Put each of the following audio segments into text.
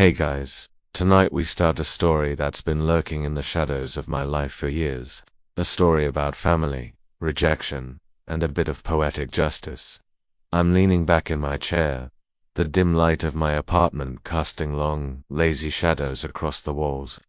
Hey guys, tonight we start a story that's been lurking in the shadows of my life for years. A story about family, rejection, and a bit of poetic justice. I'm leaning back in my chair, the dim light of my apartment casting long, lazy shadows across the walls,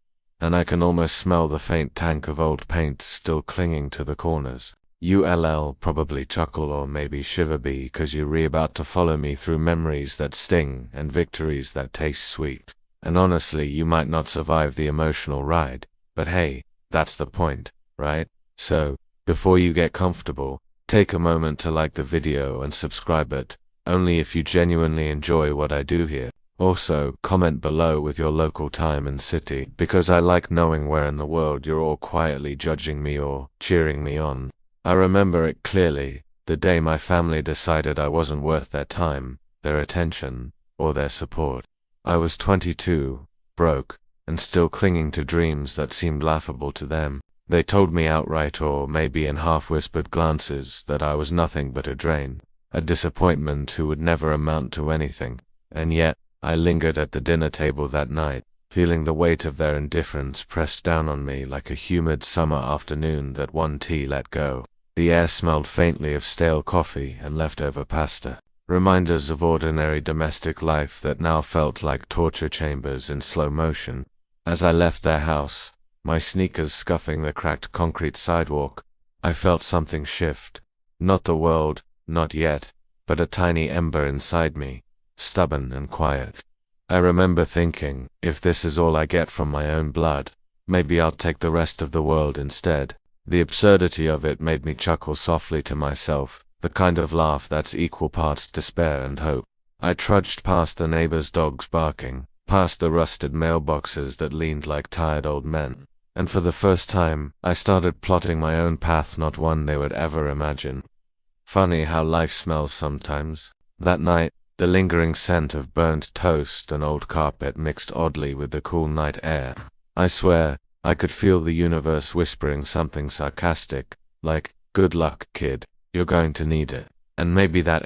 and I can almost smell the faint tank of old paint still clinging to the corners. You'll probably chuckle or maybe shiver because you're about to follow me through memories that sting and victories that taste sweet. And honestly, you might not survive the emotional ride, but hey, that's the point, right? So, before you get comfortable, take a moment to like the video and subscribe it, only if you genuinely enjoy what I do here. Also, comment below with your local time and city, because I like knowing where in the world you're all quietly judging me or cheering me on. I remember it clearly, the day my family decided I wasn't worth their time, their attention, or their support. I was 22, broke, and still clinging to dreams that seemed laughable to them. They told me outright, or maybe in half-whispered glances, that I was nothing but a drain, a disappointment who would never amount to anything. And yet, I lingered at the dinner table that night, feeling the weight of their indifference pressed down on me like a humid summer afternoon that one tea let go. The air smelled faintly of stale coffee and leftover pasta, reminders of ordinary domestic life that now felt like torture chambers in slow motion. As I left their house, my sneakers scuffing the cracked concrete sidewalk, I felt something shift. Not the world, not yet, but a tiny ember inside me, stubborn and quiet. I remember thinking, if this is all I get from my own blood, maybe I'll take the rest of the world instead. The absurdity of it made me chuckle softly to myself, the kind of laugh that's equal parts despair and hope. I trudged past the neighbors' dogs barking, past the rusted mailboxes that leaned like tired old men, and for the first time, I started plotting my own path, not one they would ever imagine. Funny how life smells sometimes. That night, the lingering scent of burnt toast and old carpet mixed oddly with the cool night air. I swear, I could feel the universe whispering something sarcastic, like, "Good luck, kid, you're going to need it." And maybe that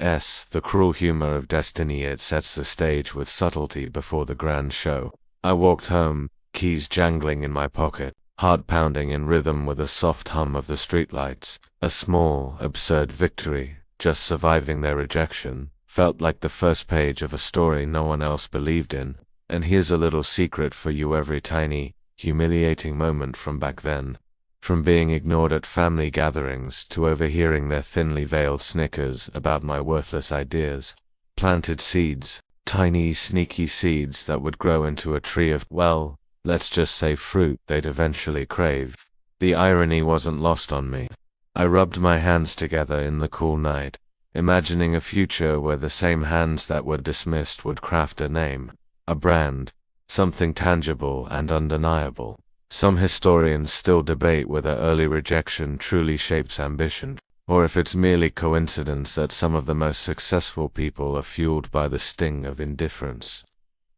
the cruel humor of destiny, it sets the stage with subtlety before the grand show. I walked home, keys jangling in my pocket, heart pounding in rhythm with the soft hum of the streetlights. A small, absurd victory, just surviving their rejection, felt like the first page of a story no one else believed in. And here's a little secret for you: every tiny, humiliating moment from back then, from being ignored at family gatherings to overhearing their thinly veiled snickers about my worthless ideas, planted seeds, tiny sneaky seeds that would grow into a tree of, well, let's just say fruit they'd eventually crave. The irony wasn't lost on me. I rubbed my hands together in the cool night, imagining a future where the same hands that were dismissed would craft a name, a brand, something tangible and undeniable. Some historians still debate whether early rejection truly shapes ambition, or if it's merely coincidence that some of the most successful people are fueled by the sting of indifference.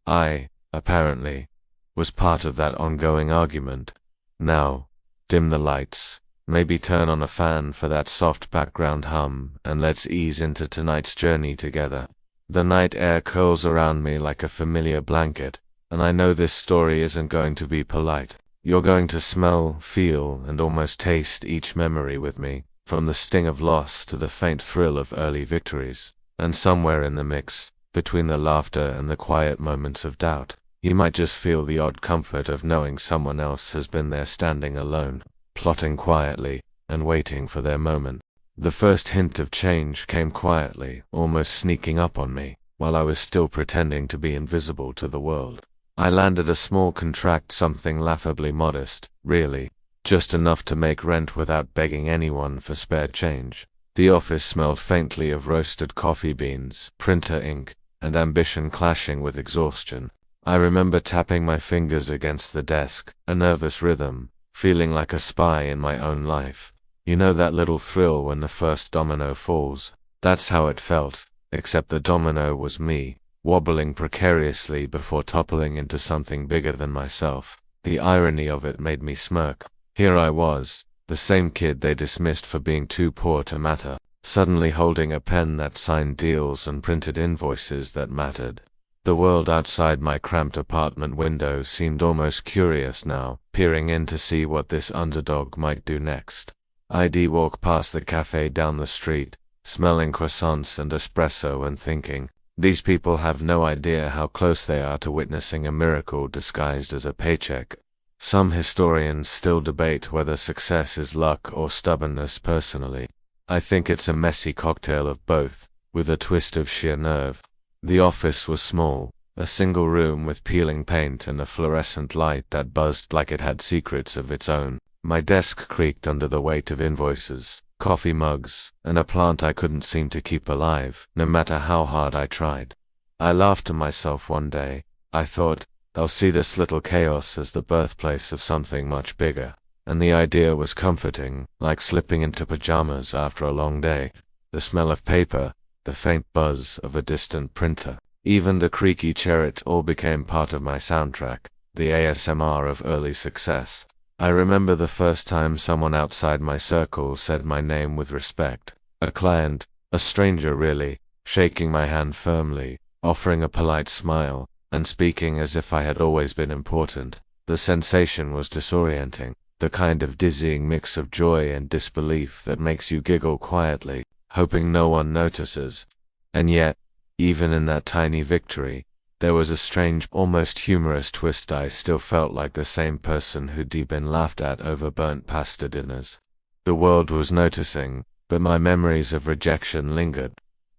I, apparently, was part of that ongoing argument. Now, dim the lights, maybe turn on a fan for that soft background hum, and let's ease into tonight's journey together. The night air curls around me like a familiar blanket, and I know this story isn't going to be polite. You're going to smell, feel, and almost taste each memory with me, from the sting of loss to the faint thrill of early victories. And somewhere in the mix, between the laughter and the quiet moments of doubt, you might just feel the odd comfort of knowing someone else has been there standing alone, plotting quietly, and waiting for their moment. The first hint of change came quietly, almost sneaking up on me, while I was still pretending to be invisible to the world. I landed a small contract, something laughably modest, really, just enough to make rent without begging anyone for spare change. The office smelled faintly of roasted coffee beans, printer ink, and ambition clashing with exhaustion. I remember tapping my fingers against the desk, a nervous rhythm, feeling like a spy in my own life. You know that little thrill when the first domino falls? That's how it felt, except the domino was me, wobbling precariously before toppling into something bigger than myself. The irony of it made me smirk. Here I was, the same kid they dismissed for being too poor to matter, suddenly holding a pen that signed deals and printed invoices that mattered. The world outside my cramped apartment window seemed almost curious now, peering in to see what this underdog might do next. I'd walk past the cafe down the street, smelling croissants and espresso and thinking, these people have no idea how close they are to witnessing a miracle disguised as a paycheck. Some historians still debate whether success is luck or stubbornness. Personally, I think it's a messy cocktail of both, with a twist of sheer nerve. The office was small, a single room with peeling paint and a fluorescent light that buzzed like it had secrets of its own. My desk creaked under the weight of invoices, coffee mugs, and a plant I couldn't seem to keep alive, no matter how hard I tried. I laughed to myself one day. I thought, I'll see this little chaos as the birthplace of something much bigger. And the idea was comforting, like slipping into pajamas after a long day. The smell of paper, the faint buzz of a distant printer, even the creaky chair, it all became part of my soundtrack, the ASMR of early success. I remember the first time someone outside my circle said my name with respect. A client, a stranger really, shaking my hand firmly, offering a polite smile, and speaking as if I had always been important. The sensation was disorienting, the kind of dizzying mix of joy and disbelief that makes you giggle quietly, hoping no one notices. And yet, even in that tiny victory, there was a strange, almost humorous twist. I still felt like the same person who'd been laughed at over burnt pasta dinners. The world was noticing, but my memories of rejection lingered,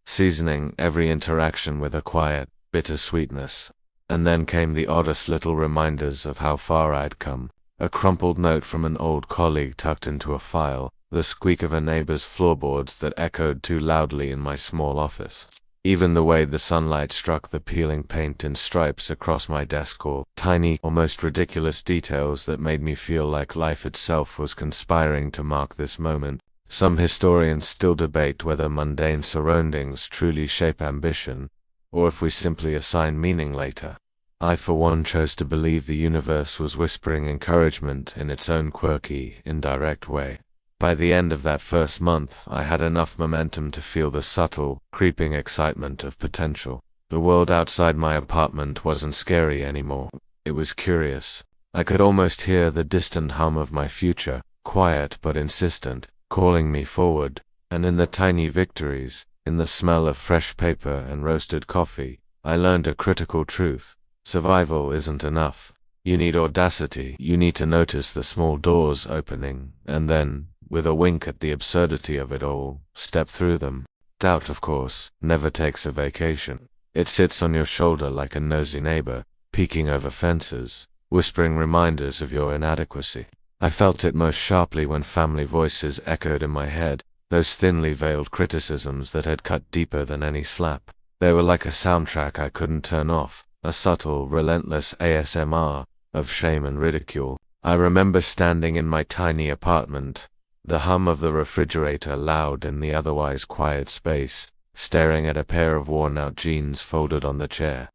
seasoning every interaction with a quiet, bitter sweetness. And then came the oddest little reminders of how far I'd come. A crumpled note from an old colleague tucked into a file, the squeak of a neighbor's floorboards that echoed too loudly in my small office. Even the way the sunlight struck the peeling paint in stripes across my desk, or tiny, almost ridiculous details that made me feel like life itself was conspiring to mark this moment. Some historians still debate whether mundane surroundings truly shape ambition, or if we simply assign meaning later. I for one chose to believe the universe was whispering encouragement in its own quirky, indirect way. By the end of that first month, I had enough momentum to feel the subtle, creeping excitement of potential. The world outside my apartment wasn't scary anymore. It was curious. I could almost hear the distant hum of my future, quiet but insistent, calling me forward. And in the tiny victories, in the smell of fresh paper and roasted coffee, I learned a critical truth. Survival isn't enough. You need audacity. You need to notice the small doors opening, and then, with a wink at the absurdity of it all, step through them. Doubt, of course, never takes a vacation. It sits on your shoulder like a nosy neighbor, peeking over fences, whispering reminders of your inadequacy. I felt it most sharply when family voices echoed in my head, those thinly veiled criticisms that had cut deeper than any slap. They were like a soundtrack I couldn't turn off, a subtle, relentless ASMR of shame and ridicule. I remember standing in my tiny apartment, the hum of the refrigerator loud in the otherwise quiet space, staring at a pair of worn-out jeans folded on the chair.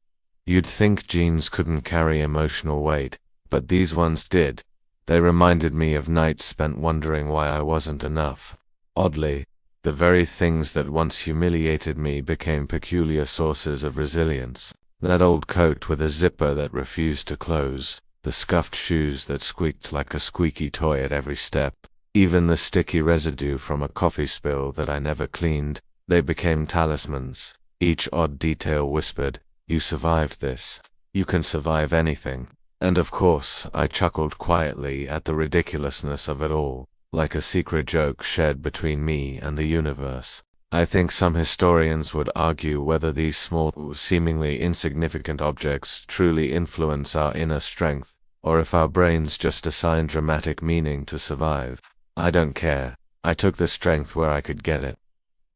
You'd think jeans couldn't carry emotional weight, but these ones did. They reminded me of nights spent wondering why I wasn't enough. Oddly, the very things that once humiliated me became peculiar sources of resilience. That old coat with a zipper that refused to close, the scuffed shoes that squeaked like a squeaky toy at every step, even the sticky residue from a coffee spill that I never cleaned, they became talismans. Each odd detail whispered, "You survived this. You can survive anything." And of course, I chuckled quietly at the ridiculousness of it all, like a secret joke shared between me and the universe. I think some historians would argue whether these small, seemingly insignificant objects truly influence our inner strength, or if our brains just assign dramatic meaning to survive. I don't care. I took the strength where I could get it.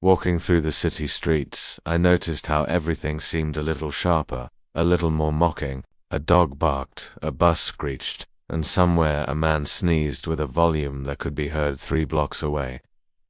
Walking through the city streets, I noticed how everything seemed a little sharper, a little more mocking. A dog barked, a bus screeched, and somewhere a man sneezed with a volume that could be heard 3 blocks away.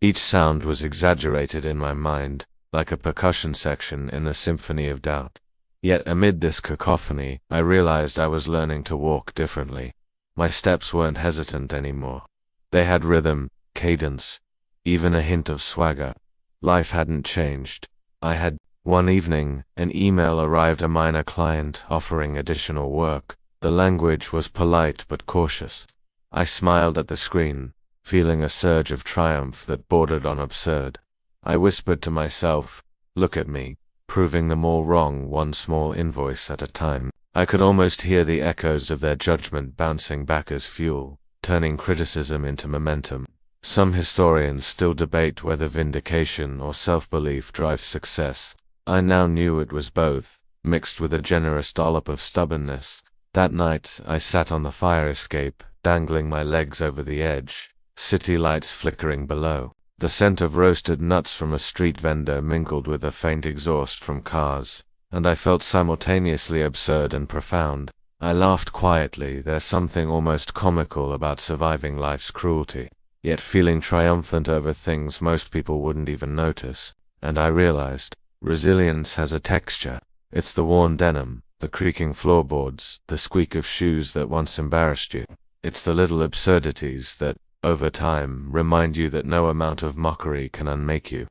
Each sound was exaggerated in my mind, like a percussion section in the symphony of doubt. Yet amid this cacophony, I realized I was learning to walk differently. My steps weren't hesitant anymore. They had rhythm, cadence, even a hint of swagger. Life hadn't changed. I had, One evening, an email arrived, a minor client offering additional work. The language was polite but cautious. I smiled at the screen, feeling a surge of triumph that bordered on absurd. I whispered to myself, "Look at me, proving them all wrong one small invoice at a time." I could almost hear the echoes of their judgment bouncing back as fuel, turning criticism into momentum. Some historians still debate whether vindication or self-belief drives success. I now knew it was both, mixed with a generous dollop of stubbornness. That night, I sat on the fire escape, dangling my legs over the edge, city lights flickering below. The scent of roasted nuts from a street vendor mingled with a faint exhaust from cars, and I felt simultaneously absurd and profound. I laughed quietly. There's something almost comical about surviving life's cruelty, yet feeling triumphant over things most people wouldn't even notice. And I realized, resilience has a texture. It's the worn denim, the creaking floorboards, the squeak of shoes that once embarrassed you. It's the little absurdities that, over time, remind you that no amount of mockery can unmake you.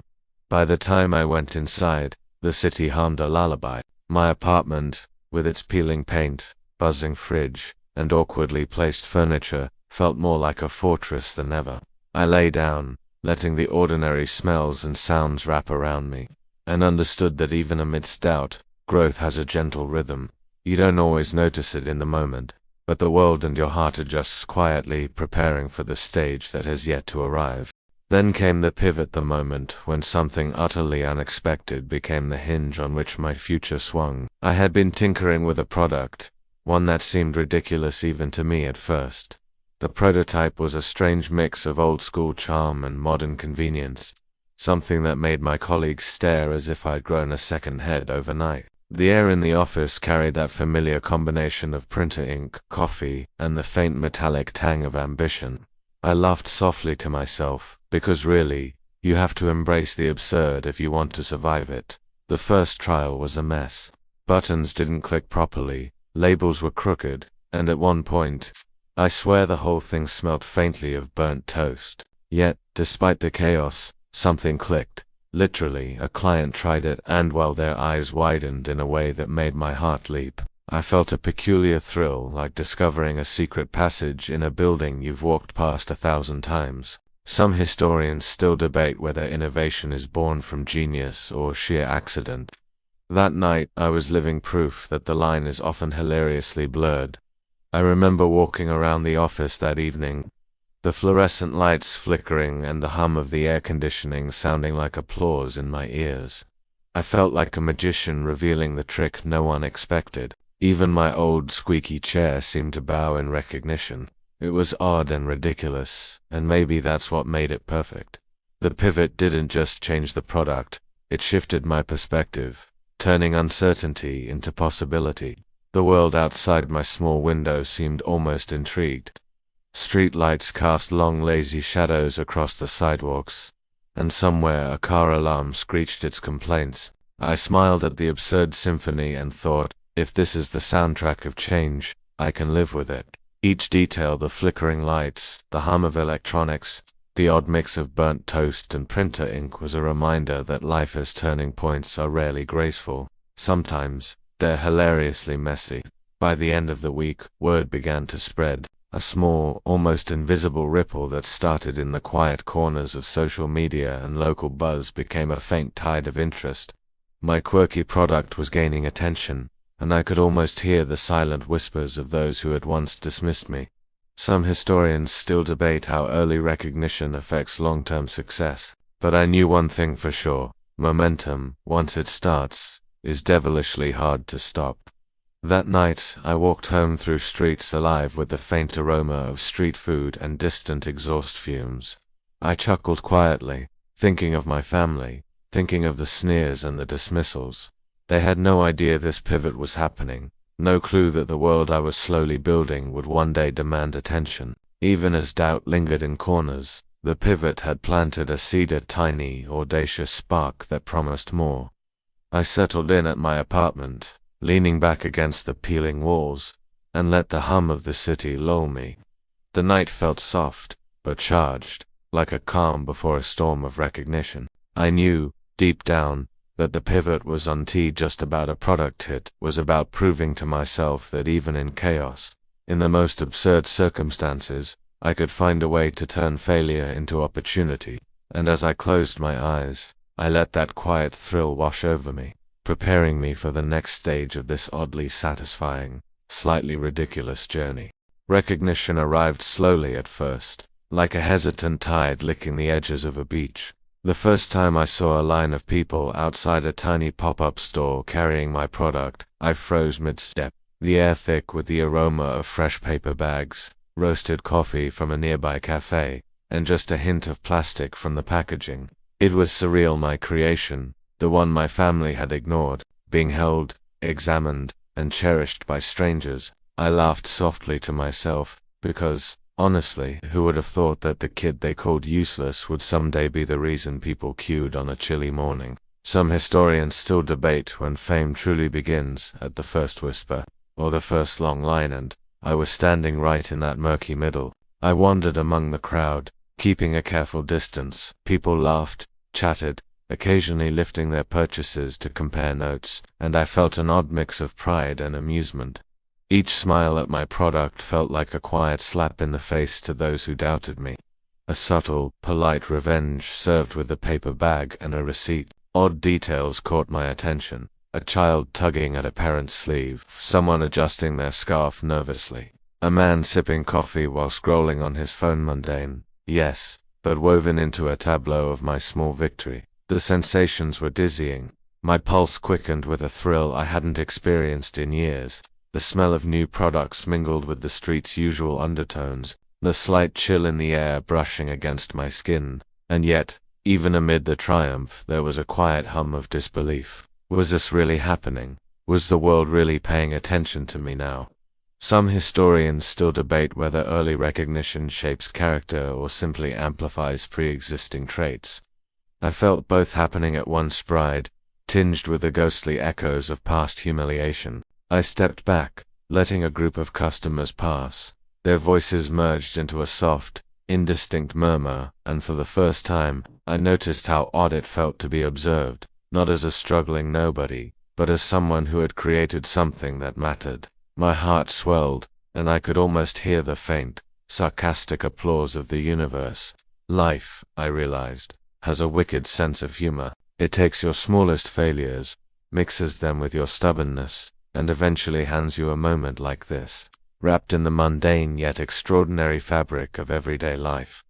By the time I went inside, the city hummed a lullaby. My apartment, with its peeling paint, buzzing fridge, and awkwardly placed furniture, felt more like a fortress than ever. I lay down, letting the ordinary smells and sounds wrap around me, and understood that even amidst doubt, growth has a gentle rhythm. You don't always notice it in the moment, but the world and your heart adjusts quietly, preparing for the stage that has yet to arrive. Then came the pivot, the moment when something utterly unexpected became the hinge on which my future swung. I had been tinkering with a product, one that seemed ridiculous even to me at first. The prototype was a strange mix of old-school charm and modern convenience, something that made my colleagues stare as if I'd grown a second head overnight. The air in the office carried that familiar combination of printer ink, coffee, and the faint metallic tang of ambition. I laughed softly to myself, because really, you have to embrace the absurd if you want to survive it. The first trial was a mess. Buttons didn't click properly, labels were crooked, and at one point, I swear the whole thing smelt faintly of burnt toast. Yet, despite the chaos, something clicked. Literally, a client tried it, and while their eyes widened in a way that made my heart leap, I felt a peculiar thrill, like discovering a secret passage in a building you've walked past 1,000 times. Some historians still debate whether innovation is born from genius or sheer accident. That night, I was living proof that the line is often hilariously blurred. I remember walking around the office that evening, the fluorescent lights flickering and the hum of the air conditioning sounding like applause in my ears. I felt like a magician revealing the trick no one expected. Even my old squeaky chair seemed to bow in recognition. It was odd and ridiculous, and maybe that's what made it perfect. The pivot didn't just change the product, it shifted my perspective, turning uncertainty into possibility. The world outside my small window seemed almost intrigued. Street lights cast long lazy shadows across the sidewalks, and somewhere a car alarm screeched its complaints. I smiled at the absurd symphony and thought, if this is the soundtrack of change, I can live with it. Each detail, the flickering lights, the hum of electronics, the odd mix of burnt toast and printer ink was a reminder that life's turning points are rarely graceful. Sometimes, they're hilariously messy. By the end of the week, word began to spread. A small, almost invisible ripple that started in the quiet corners of social media and local buzz became a faint tide of interest. My quirky product was gaining attention, and I could almost hear the silent whispers of those who had once dismissed me. Some historians still debate how early recognition affects long-term success, but I knew one thing for sure: momentum, once it starts, is devilishly hard to stop. That night, I walked home through streets alive with the faint aroma of street food and distant exhaust fumes. I chuckled quietly, thinking of my family, thinking of the sneers and the dismissals. They had no idea this pivot was happening, no clue that the world I was slowly building would one day demand attention. Even as doubt lingered in corners, the pivot had planted a seed, a tiny, audacious spark that promised more. I settled in at my apartment, leaning back against the peeling walls, and let the hum of the city lull me. The night felt soft, but charged, like a calm before a storm of recognition. I knew, deep down, that the pivot was on just about a product hit, was about proving to myself that even in chaos, in the most absurd circumstances, I could find a way to turn failure into opportunity. And as I closed my eyes, I let that quiet thrill wash over me, preparing me for the next stage of this oddly satisfying, slightly ridiculous journey. Recognition arrived slowly at first, like a hesitant tide licking the edges of a beach. The first time I saw a line of people outside a tiny pop-up store carrying my product, I froze mid-step, the air thick with the aroma of fresh paper bags, roasted coffee from a nearby cafe, and just a hint of plastic from the packaging. It was surreal, my creation, the one my family had ignored, being held, examined, and cherished by strangers. I laughed softly to myself, because, honestly, who would have thought that the kid they called useless would someday be the reason people queued on a chilly morning? Some historians still debate when fame truly begins, at the first whisper, or the first long line, and I was standing right in that murky middle. I wandered among the crowd, keeping a careful distance. People laughed, chatted, occasionally lifting their purchases to compare notes, and I felt an odd mix of pride and amusement. Each smile at my product felt like a quiet slap in the face to those who doubted me. A subtle, polite revenge served with a paper bag and a receipt. Odd details caught my attention. A child tugging at a parent's sleeve, someone adjusting their scarf nervously, a man sipping coffee while scrolling on his phone. Mundane, yes, but woven into a tableau of my small victory. The sensations were dizzying. My pulse quickened with a thrill I hadn't experienced in years. The smell of new products mingled with the street's usual undertones, the slight chill in the air brushing against my skin. And yet, even amid the triumph, there was a quiet hum of disbelief. Was this really happening? Was the world really paying attention to me now? Some historians still debate whether early recognition shapes character or simply amplifies pre-existing traits. I felt both happening at once, pride, tinged with the ghostly echoes of past humiliation. I stepped back, letting a group of customers pass. Their voices merged into a soft, indistinct murmur, and for the first time, I noticed how odd it felt to be observed, not as a struggling nobody, but as someone who had created something that mattered. My heart swelled, and I could almost hear the faint, sarcastic applause of the universe. Life, I realized, has a wicked sense of humor. It takes your smallest failures, mixes them with your stubbornness, and eventually hands you a moment like this, wrapped in the mundane yet extraordinary fabric of everyday life.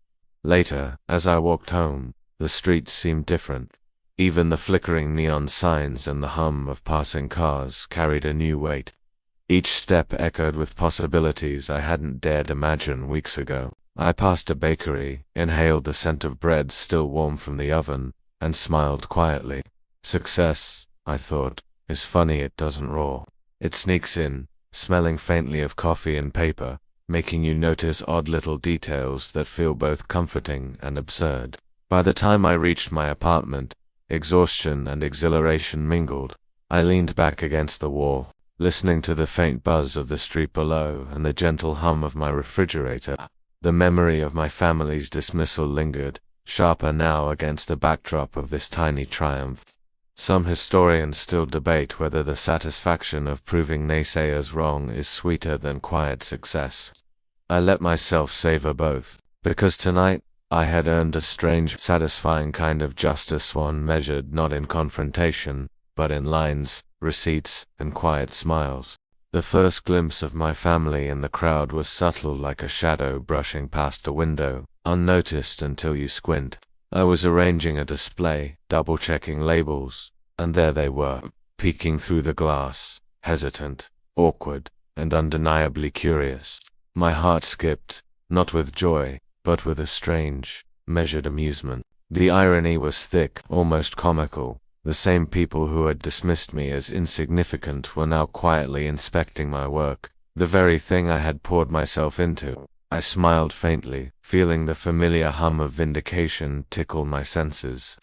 Later, as I walked home, the streets seemed different. Even the flickering neon signs and the hum of passing cars carried a new weight. Each step echoed with possibilities I hadn't dared imagine weeks ago. I passed a bakery, inhaled the scent of bread still warm from the oven, and smiled quietly. Success, I thought, is funny. It doesn't roar. It sneaks in, smelling faintly of coffee and paper, making you notice odd little details that feel both comforting and absurd. By the time I reached my apartment, exhaustion and exhilaration mingled. I leaned back against the wall, listening to the faint buzz of the street below and the gentle hum of my refrigerator. The memory of my family's dismissal lingered, sharper now against the backdrop of this tiny triumph. Some historians still debate whether the satisfaction of proving naysayers wrong is sweeter than quiet success. I let myself savor both, because tonight, I had earned a strange, satisfying kind of justice, one measured not in confrontation, but in lines, receipts, and quiet smiles. The first glimpse of my family in the crowd was subtle, like a shadow brushing past a window, unnoticed until you squint. I was arranging a display, double-checking labels, and there they were, peeking through the glass, hesitant, awkward, and undeniably curious. My heart skipped, not with joy, but with a strange, measured amusement. The irony was thick, almost comical. The same people who had dismissed me as insignificant were now quietly inspecting my work, the very thing I had poured myself into. I smiled faintly, feeling the familiar hum of vindication tickle my senses.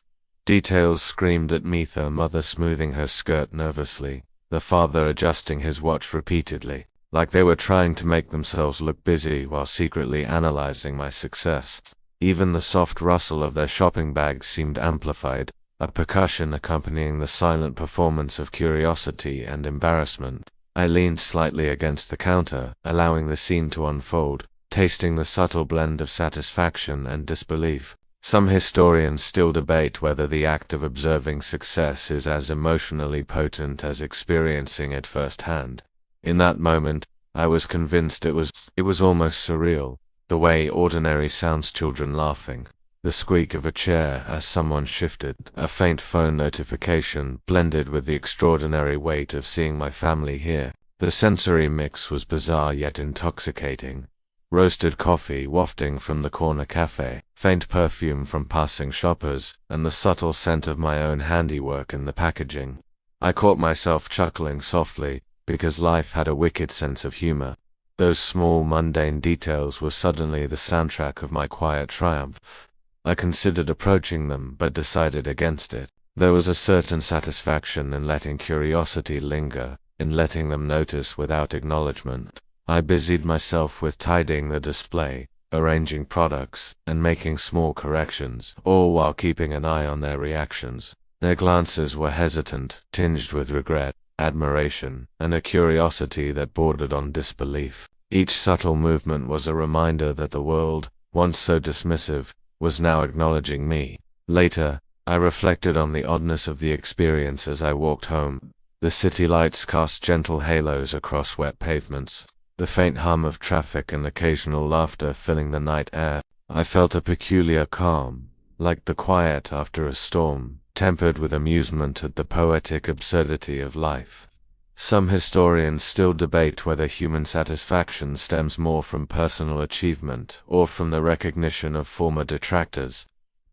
Details screamed at me: the mother smoothing her skirt nervously, the father adjusting his watch repeatedly, like they were trying to make themselves look busy while secretly analyzing my success. Even the soft rustle of their shopping bags seemed amplified, a percussion accompanying the silent performance of curiosity and embarrassment. I leaned slightly against the counter, allowing the scene to unfold, tasting the subtle blend of satisfaction and disbelief. Some historians still debate whether the act of observing success is as emotionally potent as experiencing it firsthand. In that moment, I was convinced it was almost surreal, the way ordinary sounds, children laughing, the squeak of a chair as someone shifted, a faint phone notification blended with the extraordinary weight of seeing my family here. The sensory mix was bizarre yet intoxicating. Roasted coffee wafting from the corner cafe, faint perfume from passing shoppers, and the subtle scent of my own handiwork in the packaging. I caught myself chuckling softly, because life had a wicked sense of humor. Those small mundane details were suddenly the soundtrack of my quiet triumph. I considered approaching them, but decided against it. There was a certain satisfaction in letting curiosity linger, in letting them notice without acknowledgement. I busied myself with tidying the display, arranging products, and making small corrections, all while keeping an eye on their reactions. Their glances were hesitant, tinged with regret, admiration, and a curiosity that bordered on disbelief. Each subtle movement was a reminder that the world, once so dismissive, was now acknowledging me. Later, I reflected on the oddness of the experience as I walked home. The city lights cast gentle halos across wet pavements, the faint hum of traffic and occasional laughter filling the night air. I felt a peculiar calm, like the quiet after a storm, tempered with amusement at the poetic absurdity of life. Some historians still debate whether human satisfaction stems more from personal achievement or from the recognition of former detractors.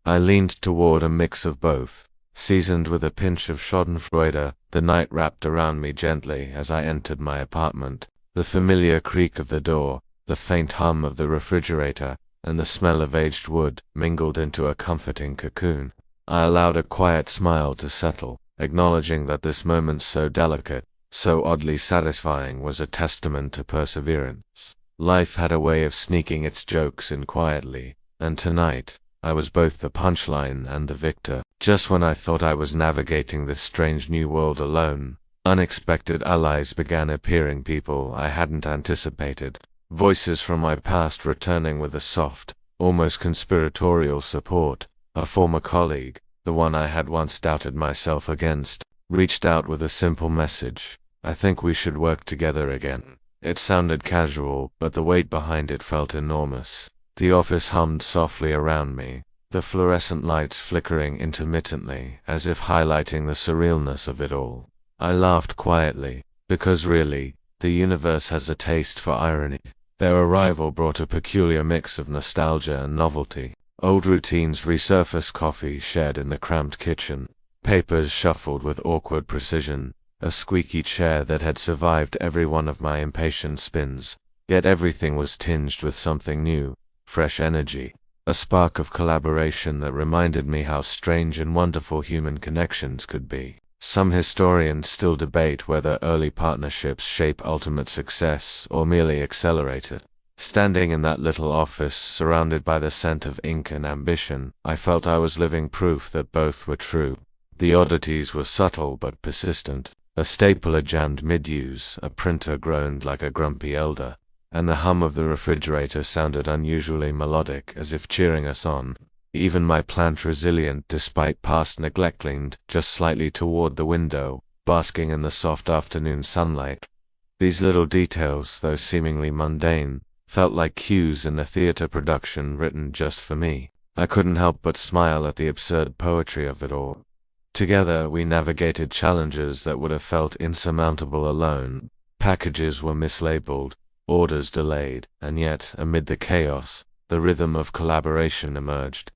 I leaned toward a mix of both, seasoned with a pinch of schadenfreude. The night wrapped around me gently as I entered my apartment. The familiar creak of the door, the faint hum of the refrigerator, and the smell of aged wood mingled into a comforting cocoon. I allowed a quiet smile to settle, acknowledging that this moment so delicate, so oddly satisfying, was a testament to perseverance. Life had a way of sneaking its jokes in quietly, and tonight, I was both the punchline and the victor. Just when I thought I was navigating this strange new world alone, unexpected allies began appearing, people I hadn't anticipated, voices from my past returning with a soft, almost conspiratorial support. A former colleague, the one I had once doubted myself against, reached out with a simple message: "I think we should work together again." It sounded casual, but the weight behind it felt enormous. The office hummed softly around me, the fluorescent lights flickering intermittently, as if highlighting the surrealness of it all. I laughed quietly, because really, the universe has a taste for irony. Their arrival brought a peculiar mix of nostalgia and novelty. Old routines resurfaced: coffee shared in the cramped kitchen, papers shuffled with awkward precision, a squeaky chair that had survived every one of my impatient spins. Yet everything was tinged with something new, fresh energy, a spark of collaboration that reminded me how strange and wonderful human connections could be. Some historians still debate whether early partnerships shape ultimate success or merely accelerate it. Standing in that little office, surrounded by the scent of ink and ambition, I felt I was living proof that both were true. The oddities were subtle but persistent. A stapler jammed mid-use, a printer groaned like a grumpy elder, and the hum of the refrigerator sounded unusually melodic, as if cheering us on. Even my plant, resilient despite past neglect, leaned just slightly toward the window, basking in the soft afternoon sunlight. These little details, though seemingly mundane, felt like cues in a theater production written just for me. I couldn't help but smile at the absurd poetry of it all. Together we navigated challenges that would have felt insurmountable alone. Packages were mislabeled, orders delayed, and yet, amid the chaos, the rhythm of collaboration emerged.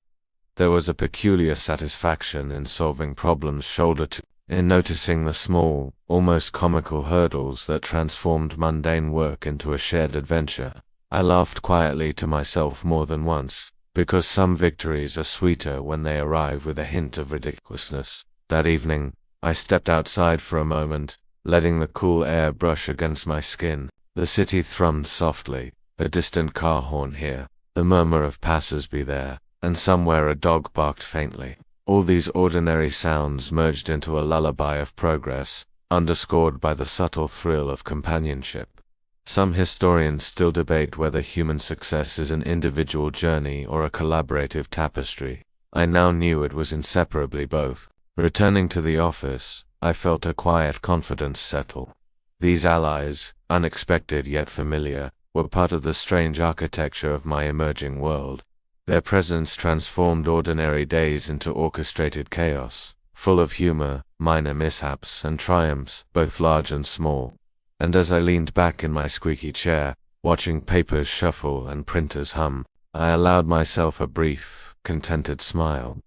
There was a peculiar satisfaction in solving problems shoulder to, in noticing the small, almost comical hurdles that transformed mundane work into a shared adventure. I laughed quietly to myself more than once, because some victories are sweeter when they arrive with a hint of ridiculousness. That evening, I stepped outside for a moment, letting the cool air brush against my skin. The city thrummed softly, a distant car horn here, the murmur of passers-by there, and somewhere a dog barked faintly. All these ordinary sounds merged into a lullaby of progress, underscored by the subtle thrill of companionship. Some historians still debate whether human success is an individual journey or a collaborative tapestry. I now knew it was inseparably both. Returning to the office, I felt a quiet confidence settle. These allies, unexpected yet familiar, were part of the strange architecture of my emerging world. Their presence transformed ordinary days into orchestrated chaos, full of humor, minor mishaps, and triumphs, both large and small. And as I leaned back in my squeaky chair, watching papers shuffle and printers hum, I allowed myself a brief, contented smile.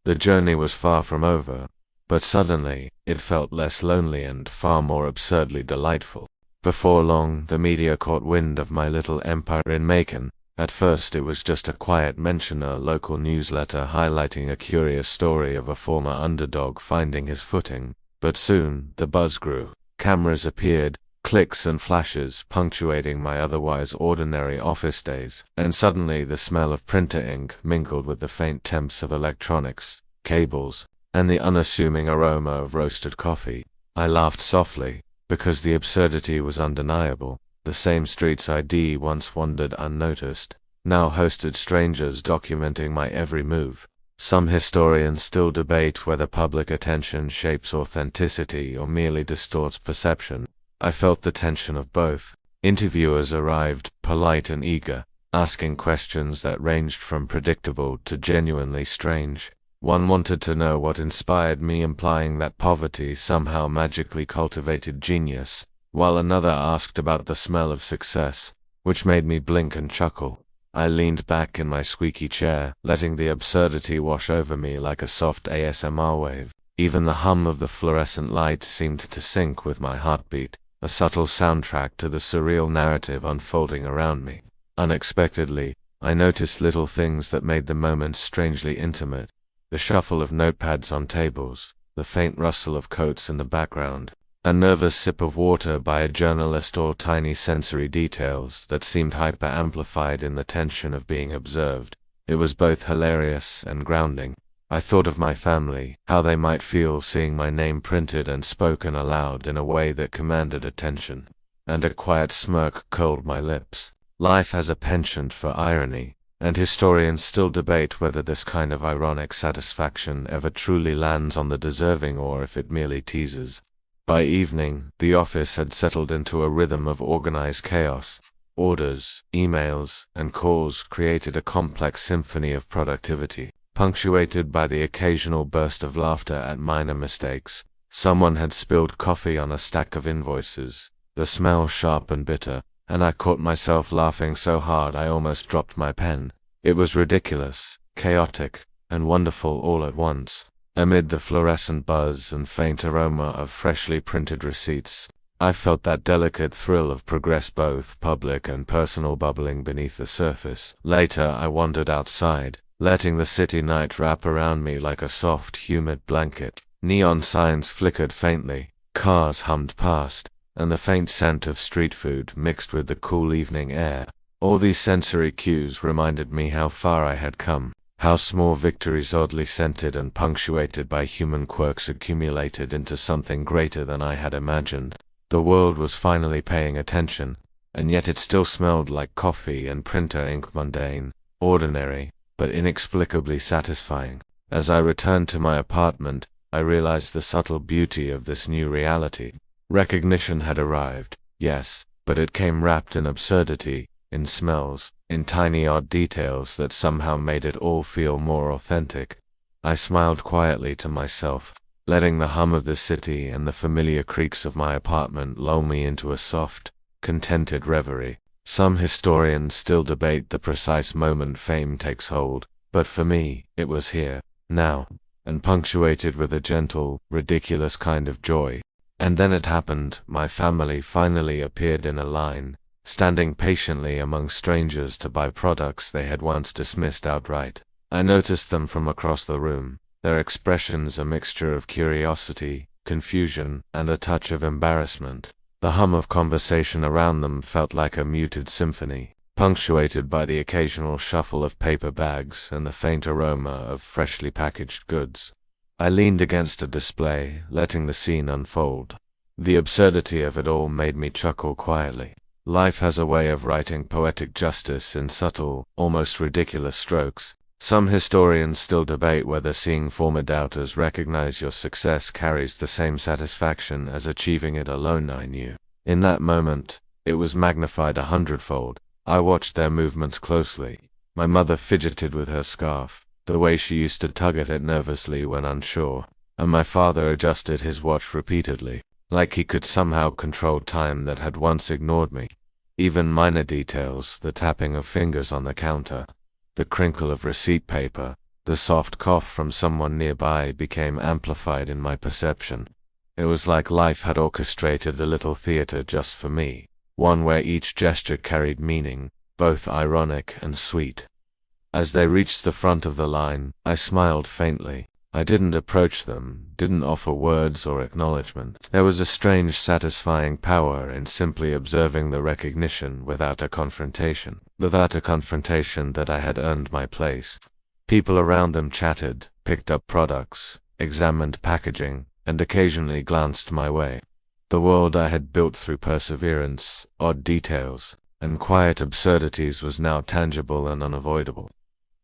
The journey was far from over, but suddenly, it felt less lonely and far more absurdly delightful. Before long, the media caught wind of my little empire in Macon. At first it was just a quiet mention, a local newsletter highlighting a curious story of a former underdog finding his footing. But soon, the buzz grew. Cameras appeared, clicks and flashes punctuating my otherwise ordinary office days, and suddenly the smell of printer ink mingled with the faint temps of electronics, cables, and the unassuming aroma of roasted coffee. I laughed softly, because the absurdity was undeniable. The same streets I'd once wandered unnoticed, now hosted strangers documenting my every move. Some historians still debate whether public attention shapes authenticity or merely distorts perception. I felt the tension of both. Interviewers arrived, polite and eager, asking questions that ranged from predictable to genuinely strange. One wanted to know what inspired me, implying that poverty somehow magically cultivated genius, while another asked about the smell of success, which made me blink and chuckle. I leaned back in my squeaky chair, letting the absurdity wash over me like a soft ASMR wave. Even the hum of the fluorescent lights seemed to sync with my heartbeat, a subtle soundtrack to the surreal narrative unfolding around me. Unexpectedly, I noticed little things that made the moment strangely intimate. The shuffle of notepads on tables, the faint rustle of coats in the background, a nervous sip of water by a journalist, or tiny sensory details that seemed hyper-amplified in the tension of being observed. It was both hilarious and grounding. I thought of my family, how they might feel seeing my name printed and spoken aloud in a way that commanded attention, and a quiet smirk curled my lips. Life has a penchant for irony, and historians still debate whether this kind of ironic satisfaction ever truly lands on the deserving or if it merely teases. By evening, the office had settled into a rhythm of organized chaos. Orders, emails, and calls created a complex symphony of productivity, punctuated by the occasional burst of laughter at minor mistakes. Someone had spilled coffee on a stack of invoices, the smell sharp and bitter, and I caught myself laughing so hard I almost dropped my pen. It was ridiculous, chaotic, and wonderful all at once. Amid the fluorescent buzz and faint aroma of freshly printed receipts, I felt that delicate thrill of progress, both public and personal, bubbling beneath the surface. Later I wandered outside, letting the city night wrap around me like a soft, humid blanket. Neon signs flickered faintly, cars hummed past, and the faint scent of street food mixed with the cool evening air. All these sensory cues reminded me how far I had come. How small victories, oddly scented and punctuated by human quirks, accumulated into something greater than I had imagined. The world was finally paying attention, and yet it still smelled like coffee and printer ink, mundane, ordinary, but inexplicably satisfying. As I returned to my apartment, I realized the subtle beauty of this new reality. Recognition had arrived, yes, but it came wrapped in absurdity, in smells, in tiny odd details that somehow made it all feel more authentic. I smiled quietly to myself, letting the hum of the city and the familiar creaks of my apartment lull me into a soft, contented reverie. Some historians still debate the precise moment fame takes hold, but for me, it was here, now, and punctuated with a gentle, ridiculous kind of joy. And then it happened. My family finally appeared in a line, standing patiently among strangers to buy products they had once dismissed outright. I noticed them from across the room, their expressions a mixture of curiosity, confusion, and a touch of embarrassment. The hum of conversation around them felt like a muted symphony, punctuated by the occasional shuffle of paper bags and the faint aroma of freshly packaged goods. I leaned against a display, letting the scene unfold. The absurdity of it all made me chuckle quietly. Life has a way of writing poetic justice in subtle, almost ridiculous strokes. Some historians still debate whether seeing former doubters recognize your success carries the same satisfaction as achieving it alone. I knew. In that moment, it was magnified 100-fold. I watched their movements closely. My mother fidgeted with her scarf, the way she used to tug at it nervously when unsure, and my father adjusted his watch repeatedly, like he could somehow control time that had once ignored me. Even minor details, the tapping of fingers on the counter, the crinkle of receipt paper, the soft cough from someone nearby became amplified in my perception. It was like life had orchestrated a little theater just for me, one where each gesture carried meaning, both ironic and sweet. As they reached the front of the line, I smiled faintly. I didn't approach them, didn't offer words or acknowledgement. There was a strange satisfying power in simply observing the recognition without a confrontation that I had earned my place. People around them chatted, picked up products, examined packaging, and occasionally glanced my way. The world I had built through perseverance, odd details, and quiet absurdities was now tangible and unavoidable.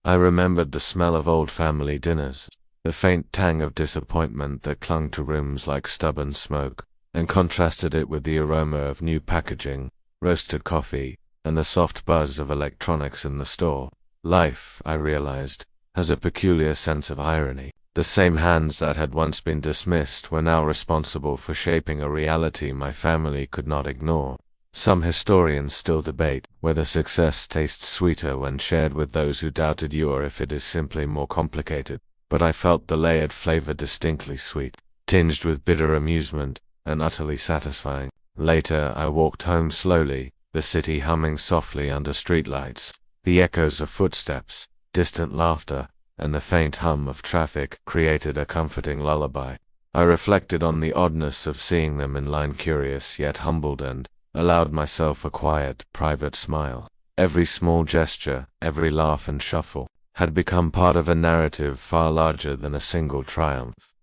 I remembered the smell of old family dinners, the faint tang of disappointment that clung to rooms like stubborn smoke, and contrasted it with the aroma of new packaging, roasted coffee, and the soft buzz of electronics in the store. Life, I realized, has a peculiar sense of irony. The same hands that had once been dismissed were now responsible for shaping a reality my family could not ignore. Some historians still debate whether success tastes sweeter when shared with those who doubted you or if it is simply more complicated. But I felt the layered flavor distinctly sweet, tinged with bitter amusement, and utterly satisfying. Later, I walked home slowly, the city humming softly under streetlights. The echoes of footsteps, distant laughter, and the faint hum of traffic created a comforting lullaby. I reflected on the oddness of seeing them in line, curious yet humbled, and allowed myself a quiet, private smile. Every small gesture, every laugh and shuffle, had become part of a narrative far larger than a single triumph.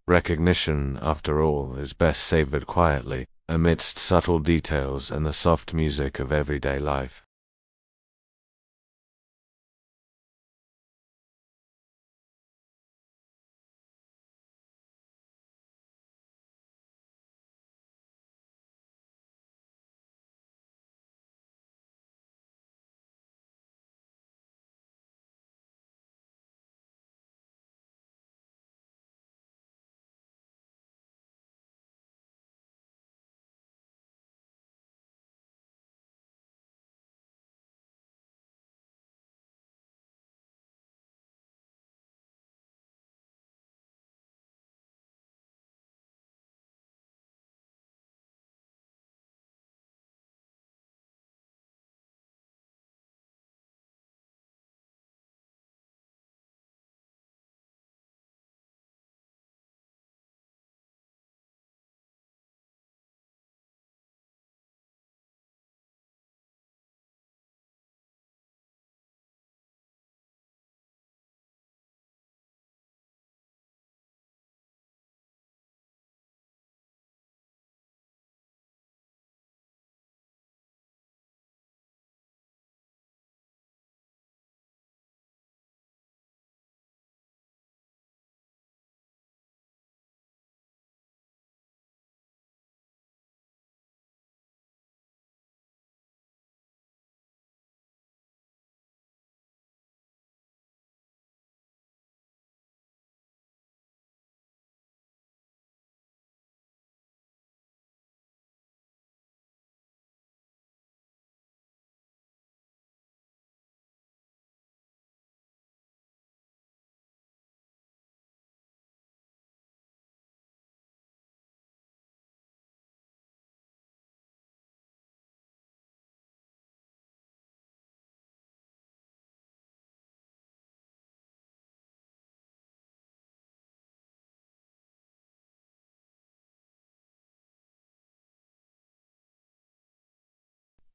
Recognition, after all, is best savored quietly, amidst subtle details and the soft music of everyday life.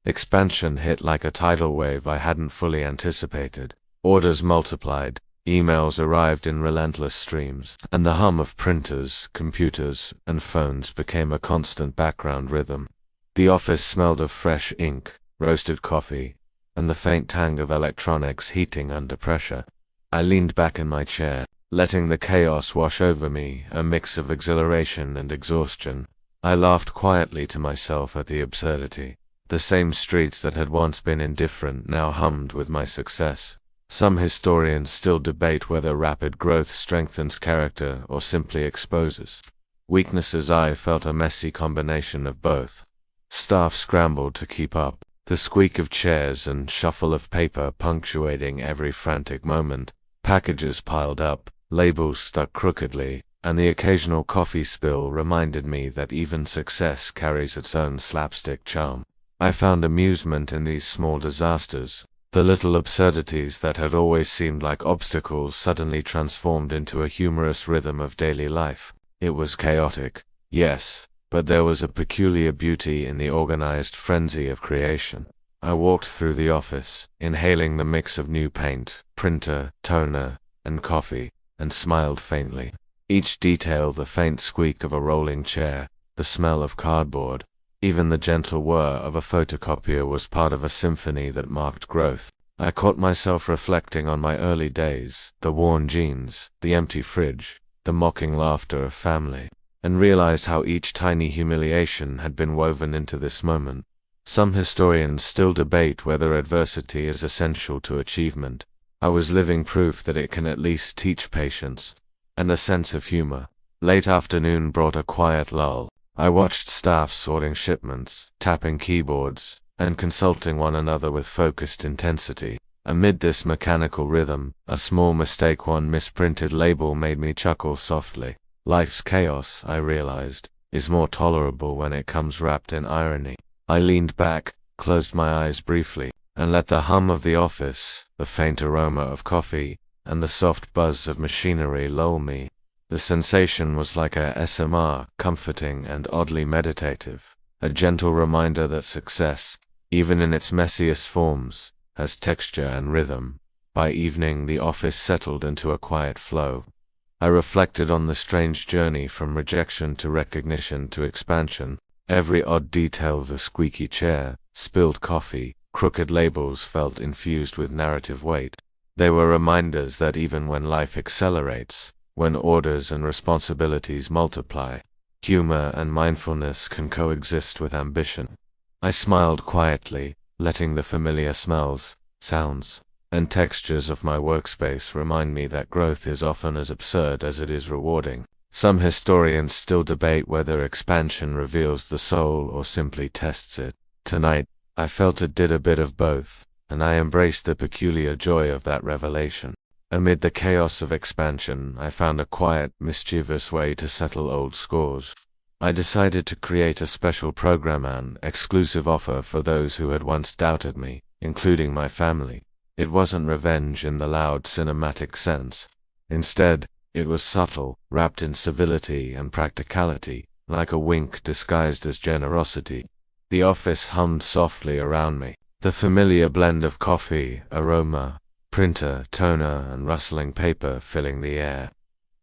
Expansion hit like a tidal wave I hadn't fully anticipated. Orders multiplied, emails arrived in relentless streams, and the hum of printers, computers, and phones became a constant background rhythm. The office smelled of fresh ink, roasted coffee, and the faint tang of electronics heating under pressure. I leaned back in my chair, letting the chaos wash over me, a mix of exhilaration and exhaustion. I laughed quietly to myself at the absurdity. The same streets that had once been indifferent now hummed with my success. Some historians still debate whether rapid growth strengthens character or simply exposes weaknesses. I felt a messy combination of both. Staff scrambled to keep up, the squeak of chairs and shuffle of paper punctuating every frantic moment. Packages piled up, labels stuck crookedly, and the occasional coffee spill reminded me that even success carries its own slapstick charm. I found amusement in these small disasters. The little absurdities that had always seemed like obstacles suddenly transformed into a humorous rhythm of daily life. It was chaotic, yes, but there was a peculiar beauty in the organized frenzy of creation. I walked through the office, inhaling the mix of new paint, printer, toner, and coffee, and smiled faintly. Each detail, the faint squeak of a rolling chair, the smell of cardboard, even the gentle whir of a photocopier was part of a symphony that marked growth. I caught myself reflecting on my early days, the worn jeans, the empty fridge, the mocking laughter of family, and realized how each tiny humiliation had been woven into this moment. Some historians still debate whether adversity is essential to achievement. I was living proof that it can at least teach patience and a sense of humor. Late afternoon brought a quiet lull. I watched staff sorting shipments, tapping keyboards, and consulting one another with focused intensity. Amid this mechanical rhythm, a small mistake, one misprinted label, made me chuckle softly. Life's chaos, I realized, is more tolerable when it comes wrapped in irony. I leaned back, closed my eyes briefly, and let the hum of the office, the faint aroma of coffee, and the soft buzz of machinery lull me. The sensation was like a SMR, comforting and oddly meditative, a gentle reminder that success, even in its messiest forms, has texture and rhythm. By evening, the office settled into a quiet flow. I reflected on the strange journey from rejection to recognition to expansion. Every odd detail, the squeaky chair, spilled coffee, crooked labels, felt infused with narrative weight. They were reminders that even when life accelerates, when orders and responsibilities multiply, humor and mindfulness can coexist with ambition. I smiled quietly, letting the familiar smells, sounds, and textures of my workspace remind me that growth is often as absurd as it is rewarding. Some historians still debate whether expansion reveals the soul or simply tests it. Tonight, I felt it did a bit of both, and I embraced the peculiar joy of that revelation. Amid the chaos of expansion, I found a quiet, mischievous way to settle old scores. I decided to create a special program, an exclusive offer for those who had once doubted me, including my family. It wasn't revenge in the loud cinematic sense. Instead, it was subtle, wrapped in civility and practicality, like a wink disguised as generosity. The office hummed softly around me, the familiar blend of coffee, aroma, printer, toner, and rustling paper filling the air.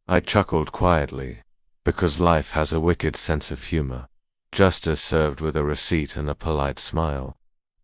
I chuckled quietly, because life has a wicked sense of humor. Justice served with a receipt and a polite smile.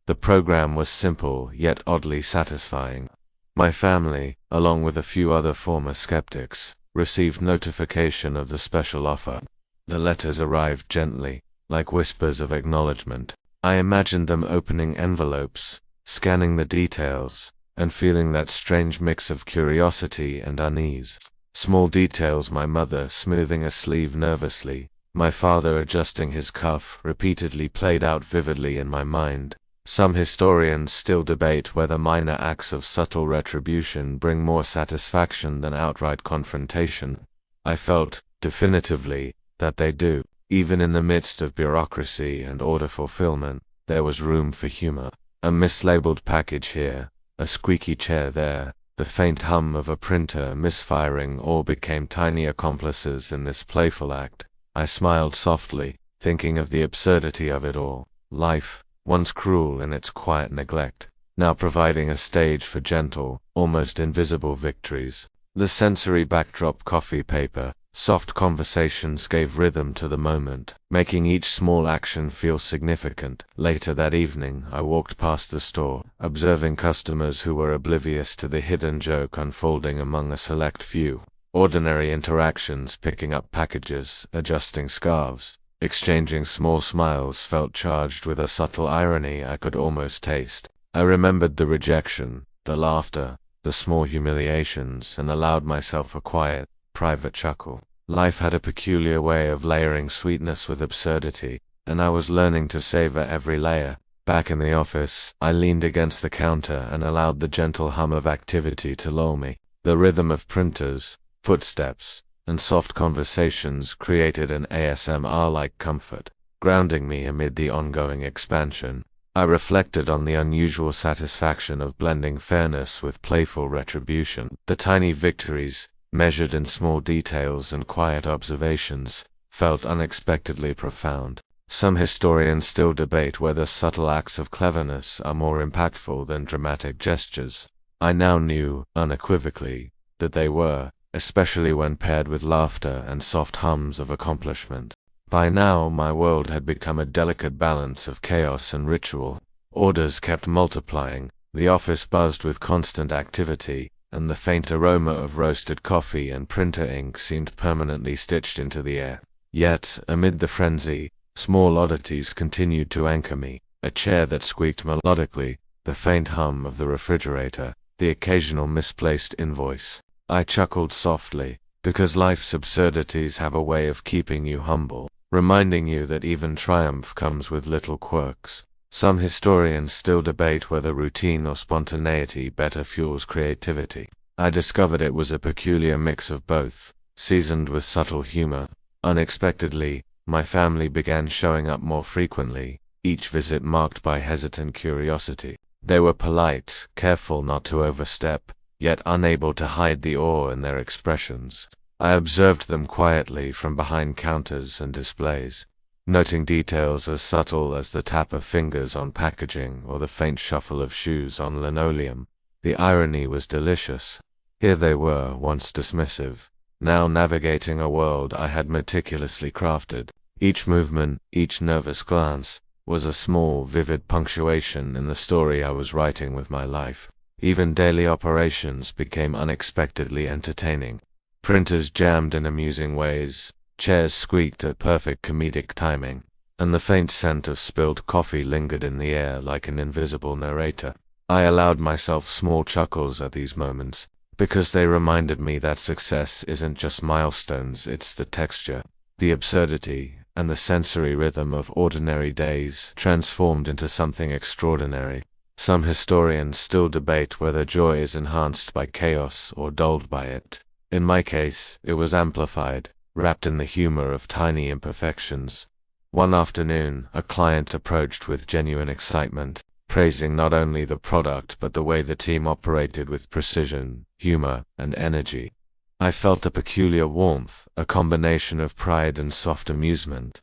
The program was simple, yet oddly satisfying. My family, along with a few other former skeptics, received notification of the special offer. The letters arrived gently, like whispers of acknowledgement. I imagined them opening envelopes, scanning the details, and feeling that strange mix of curiosity and unease. Small details, my mother smoothing a sleeve nervously, my father adjusting his cuff, repeatedly played out vividly in my mind. Some historians still debate whether minor acts of subtle retribution bring more satisfaction than outright confrontation. I felt, definitively, that they do. Even in the midst of bureaucracy and order fulfillment, there was room for humor. A mislabeled package here, a squeaky chair there, the faint hum of a printer misfiring, all became tiny accomplices in this playful act. I smiled softly, thinking of the absurdity of it all. Life, once cruel in its quiet neglect, now providing a stage for gentle, almost invisible victories. The sensory backdrop, coffee, paper, soft conversations gave rhythm to the moment, making each small action feel significant. Later that evening, I walked past the store, observing customers who were oblivious to the hidden joke unfolding among a select few. Ordinary interactions, picking up packages, adjusting scarves, exchanging small smiles, felt charged with a subtle irony I could almost taste. I remembered the rejection, the laughter, the small humiliations, and allowed myself a quiet, private chuckle. Life had a peculiar way of layering sweetness with absurdity, and I was learning to savor every layer. Back in the office, I leaned against the counter and allowed the gentle hum of activity to lull me. The rhythm of printers, footsteps, and soft conversations created an ASMR-like comfort, grounding me amid the ongoing expansion. I reflected on the unusual satisfaction of blending fairness with playful retribution. The tiny victories, measured in small details and quiet observations, felt unexpectedly profound. Some historians still debate whether subtle acts of cleverness are more impactful than dramatic gestures. I now knew, unequivocally, that they were, especially when paired with laughter and soft hums of accomplishment. By now, my world had become a delicate balance of chaos and ritual. Orders kept multiplying, the office buzzed with constant activity, and the faint aroma of roasted coffee and printer ink seemed permanently stitched into the air. Yet, amid the frenzy, small oddities continued to anchor me: a chair that squeaked melodically, the faint hum of the refrigerator, the occasional misplaced invoice. I chuckled softly, because life's absurdities have a way of keeping you humble, reminding you that even triumph comes with little quirks. Some historians still debate whether routine or spontaneity better fuels creativity. I discovered it was a peculiar mix of both, seasoned with subtle humor. Unexpectedly, my family began showing up more frequently, each visit marked by hesitant curiosity. They were polite, careful not to overstep, yet unable to hide the awe in their expressions. I observed them quietly from behind counters and displays, noting details as subtle as the tap of fingers on packaging or the faint shuffle of shoes on linoleum. The irony was delicious. Here they were, once dismissive, now navigating a world I had meticulously crafted. Each movement, each nervous glance, was a small, vivid punctuation in the story I was writing with my life. Even daily operations became unexpectedly entertaining. Printers jammed in amusing ways, chairs squeaked at perfect comedic timing, and the faint scent of spilled coffee lingered in the air like an invisible narrator. I allowed myself small chuckles at these moments, because they reminded me that success isn't just milestones, it's the texture, the absurdity, and the sensory rhythm of ordinary days transformed into something extraordinary. Some historians still debate whether joy is enhanced by chaos or dulled by it. In my case, it was amplified, wrapped in the humor of tiny imperfections. One afternoon, a client approached with genuine excitement, praising not only the product but the way the team operated with precision, humor, and energy. I felt a peculiar warmth, a combination of pride and soft amusement.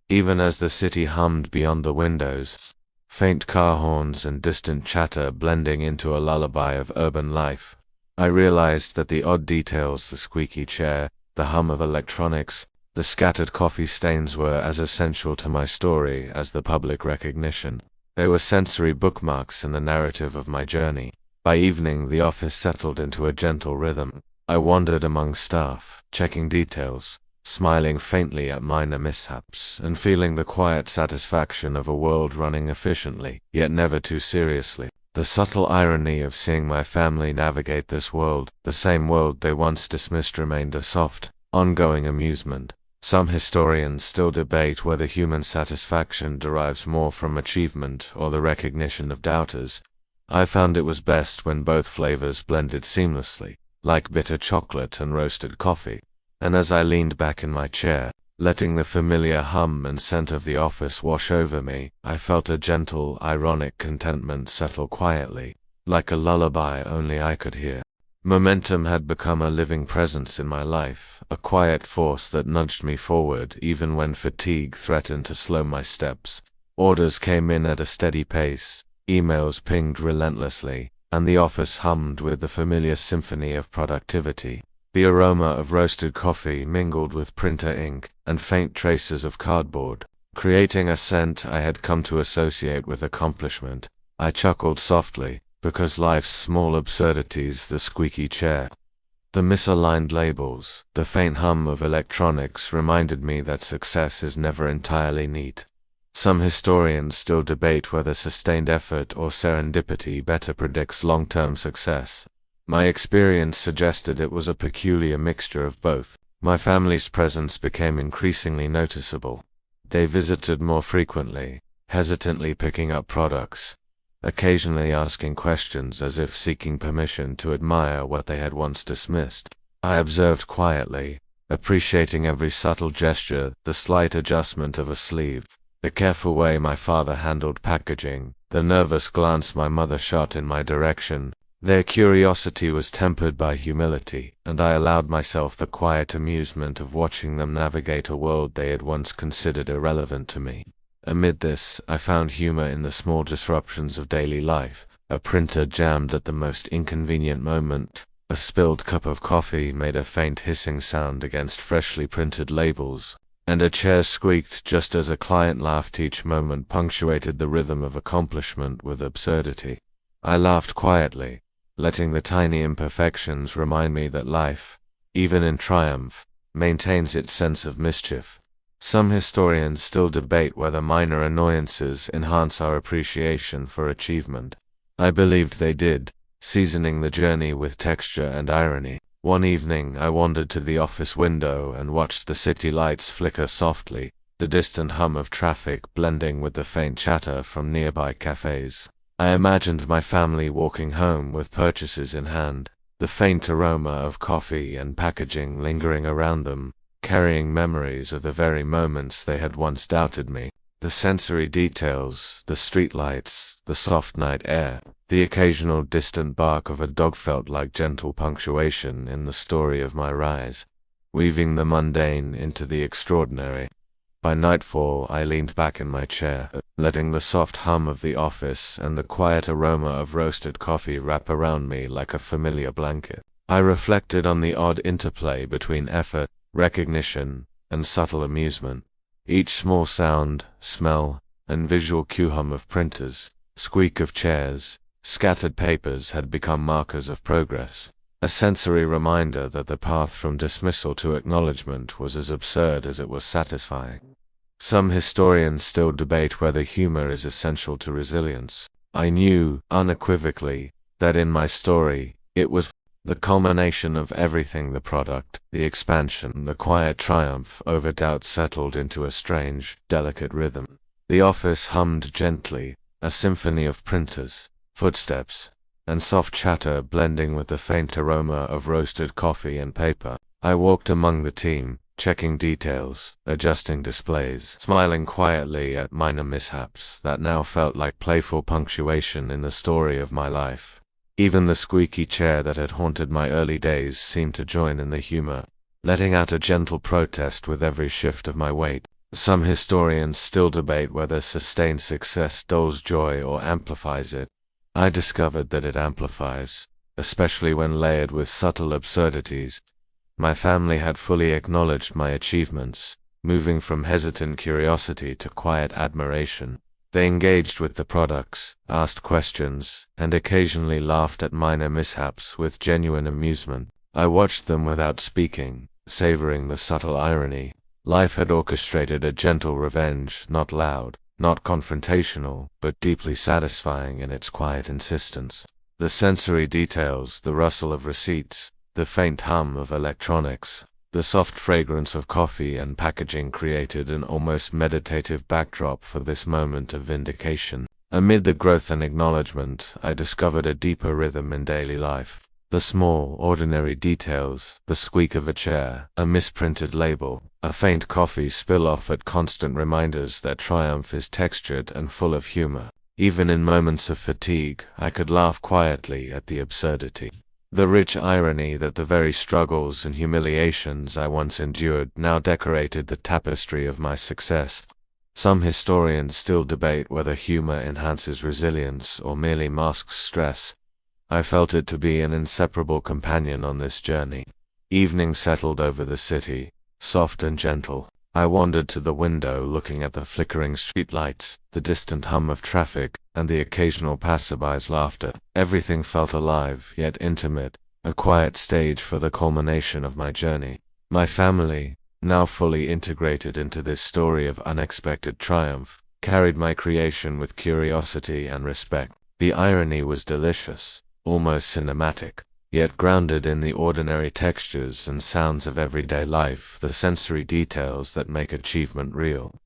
Even as the city hummed beyond the windows, faint car horns and distant chatter blending into a lullaby of urban life, I realized that the odd details, the squeaky chair, the hum of electronics, the scattered coffee stains were as essential to my story as the public recognition. They were sensory bookmarks in the narrative of my journey. By evening, the office settled into a gentle rhythm. I wandered among staff, checking details, smiling faintly at minor mishaps, and feeling the quiet satisfaction of a world running efficiently, yet never too seriously. The subtle irony of seeing my family navigate this world, the same world they once dismissed, remained a soft, ongoing amusement. Some historians still debate whether human satisfaction derives more from achievement or the recognition of doubters. I found it was best when both flavors blended seamlessly, like bitter chocolate and roasted coffee. And as I leaned back in my chair, letting the familiar hum and scent of the office wash over me, I felt a gentle, ironic contentment settle quietly, like a lullaby only I could hear. Momentum had become a living presence in my life, a quiet force that nudged me forward even when fatigue threatened to slow my steps. Orders came in at a steady pace, emails pinged relentlessly, and the office hummed with the familiar symphony of productivity. The aroma of roasted coffee mingled with printer ink and faint traces of cardboard, creating a scent I had come to associate with accomplishment. I chuckled softly, because life's small absurdities, the squeaky chair, the misaligned labels, the faint hum of electronics reminded me that success is never entirely neat. Some historians still debate whether sustained effort or serendipity better predicts long-term success. My experience suggested it was a peculiar mixture of both. My family's presence became increasingly noticeable. They visited more frequently, hesitantly picking up products, occasionally asking questions as if seeking permission to admire what they had once dismissed. I observed quietly, appreciating every subtle gesture, the slight adjustment of a sleeve, the careful way my father handled packaging, the nervous glance my mother shot in my direction. Their curiosity was tempered by humility, and I allowed myself the quiet amusement of watching them navigate a world they had once considered irrelevant to me. Amid this, I found humor in the small disruptions of daily life. A printer jammed at the most inconvenient moment, a spilled cup of coffee made a faint hissing sound against freshly printed labels, and a chair squeaked just as a client laughed. Each moment punctuated the rhythm of accomplishment with absurdity. I laughed quietly, letting the tiny imperfections remind me that life, even in triumph, maintains its sense of mischief. Some historians still debate whether minor annoyances enhance our appreciation for achievement. I believed they did, seasoning the journey with texture and irony. One evening I wandered to the office window and watched the city lights flicker softly, the distant hum of traffic blending with the faint chatter from nearby cafes. I imagined my family walking home with purchases in hand, the faint aroma of coffee and packaging lingering around them, carrying memories of the very moments they had once doubted me. The sensory details, the streetlights, the soft night air, the occasional distant bark of a dog felt like gentle punctuation in the story of my rise, weaving the mundane into the extraordinary. By nightfall, I leaned back in my chair, letting the soft hum of the office and the quiet aroma of roasted coffee wrap around me like a familiar blanket. I reflected on the odd interplay between effort, recognition, and subtle amusement. Each small sound, smell, and visual cue, hum of printers, squeak of chairs, scattered papers had become markers of progress, a sensory reminder that the path from dismissal to acknowledgement was as absurd as it was satisfying. Some historians still debate whether humor is essential to resilience. I knew, unequivocally, that in my story, it was the culmination of everything: the product, the expansion, the quiet triumph over doubt settled into a strange, delicate rhythm. The office hummed gently, a symphony of printers, footsteps, and soft chatter blending with the faint aroma of roasted coffee and paper. I walked among the team, checking details, adjusting displays, smiling quietly at minor mishaps that now felt like playful punctuation in the story of my life. Even the squeaky chair that had haunted my early days seemed to join in the humor, letting out a gentle protest with every shift of my weight. Some historians still debate whether sustained success dulls joy or amplifies it. I discovered that it amplifies, especially when layered with subtle absurdities. My family had fully acknowledged my achievements, moving from hesitant curiosity to quiet admiration. They engaged with the products, asked questions, and occasionally laughed at minor mishaps with genuine amusement. I watched them without speaking, savoring the subtle irony. Life had orchestrated a gentle revenge, not loud, not confrontational, but deeply satisfying in its quiet insistence. The sensory details, the rustle of receipts, the faint hum of electronics, the soft fragrance of coffee and packaging created an almost meditative backdrop for this moment of vindication. Amid the growth and acknowledgement, I discovered a deeper rhythm in daily life. The small, ordinary details, the squeak of a chair, a misprinted label, a faint coffee spill-off at constant reminders that triumph is textured and full of humor. Even in moments of fatigue, I could laugh quietly at the absurdity. The rich irony that the very struggles and humiliations I once endured now decorated the tapestry of my success. Some historians still debate whether humor enhances resilience or merely masks stress. I felt it to be an inseparable companion on this journey. Evening settled over the city, soft and gentle. I wandered to the window, looking at the flickering streetlights, the distant hum of traffic, and the occasional passerby's laughter. Everything felt alive, yet intimate, a quiet stage for the culmination of my journey. My family, now fully integrated into this story of unexpected triumph, carried my creation with curiosity and respect. The irony was delicious, almost cinematic, yet grounded in the ordinary textures and sounds of everyday life, the sensory details that make achievement real,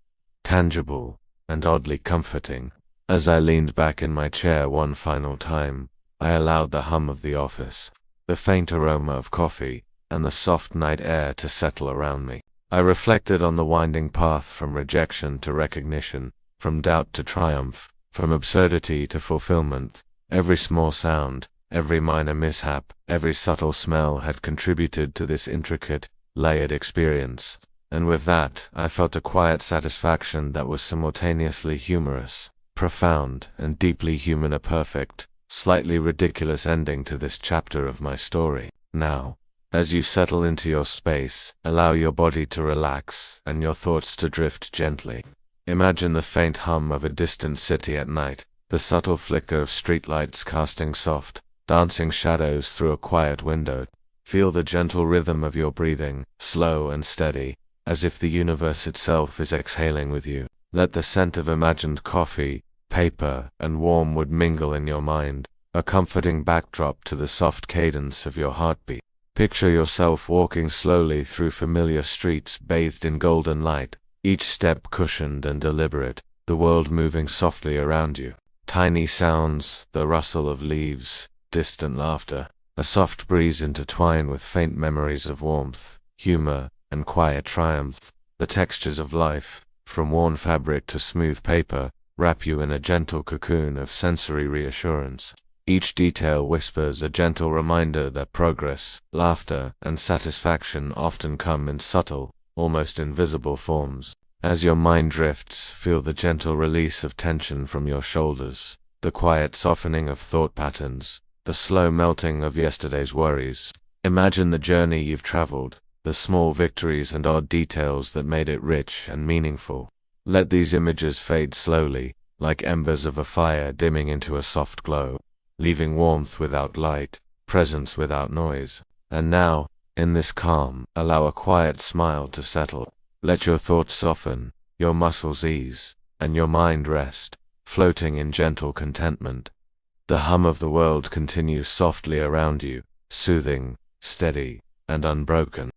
tangible, and oddly comforting. As I leaned back in my chair one final time, I allowed the hum of the office, the faint aroma of coffee, and the soft night air to settle around me. I reflected on the winding path from rejection to recognition, from doubt to triumph, from absurdity to fulfillment. Every small sound, every minor mishap, every subtle smell had contributed to this intricate, layered experience, and with that I felt a quiet satisfaction that was simultaneously humorous, profound, and deeply human. A perfect, slightly ridiculous ending to this chapter of my story. Now, as you settle into your space, allow your body to relax and your thoughts to drift gently. Imagine the faint hum of a distant city at night, the subtle flicker of streetlights casting soft, dancing shadows through a quiet window. Feel the gentle rhythm of your breathing, slow and steady, as if the universe itself is exhaling with you. Let the scent of imagined coffee, paper, and warm wood mingle in your mind, a comforting backdrop to the soft cadence of your heartbeat. Picture yourself walking slowly through familiar streets bathed in golden light, each step cushioned and deliberate, the world moving softly around you. Tiny sounds, the rustle of leaves, distant laughter, a soft breeze intertwine with faint memories of warmth, humor, and quiet triumph. The textures of life, from worn fabric to smooth paper, wrap you in a gentle cocoon of sensory reassurance. Each detail whispers a gentle reminder that progress, laughter, and satisfaction often come in subtle, almost invisible forms. As your mind drifts, feel the gentle release of tension from your shoulders, the quiet softening of thought patterns, the slow melting of yesterday's worries. Imagine the journey you've traveled, the small victories and odd details that made it rich and meaningful. Let these images fade slowly, like embers of a fire dimming into a soft glow, leaving warmth without light, presence without noise. And now, in this calm, allow a quiet smile to settle. Let your thoughts soften, your muscles ease, and your mind rest, floating in gentle contentment. The hum of the world continues softly around you, soothing, steady, and unbroken.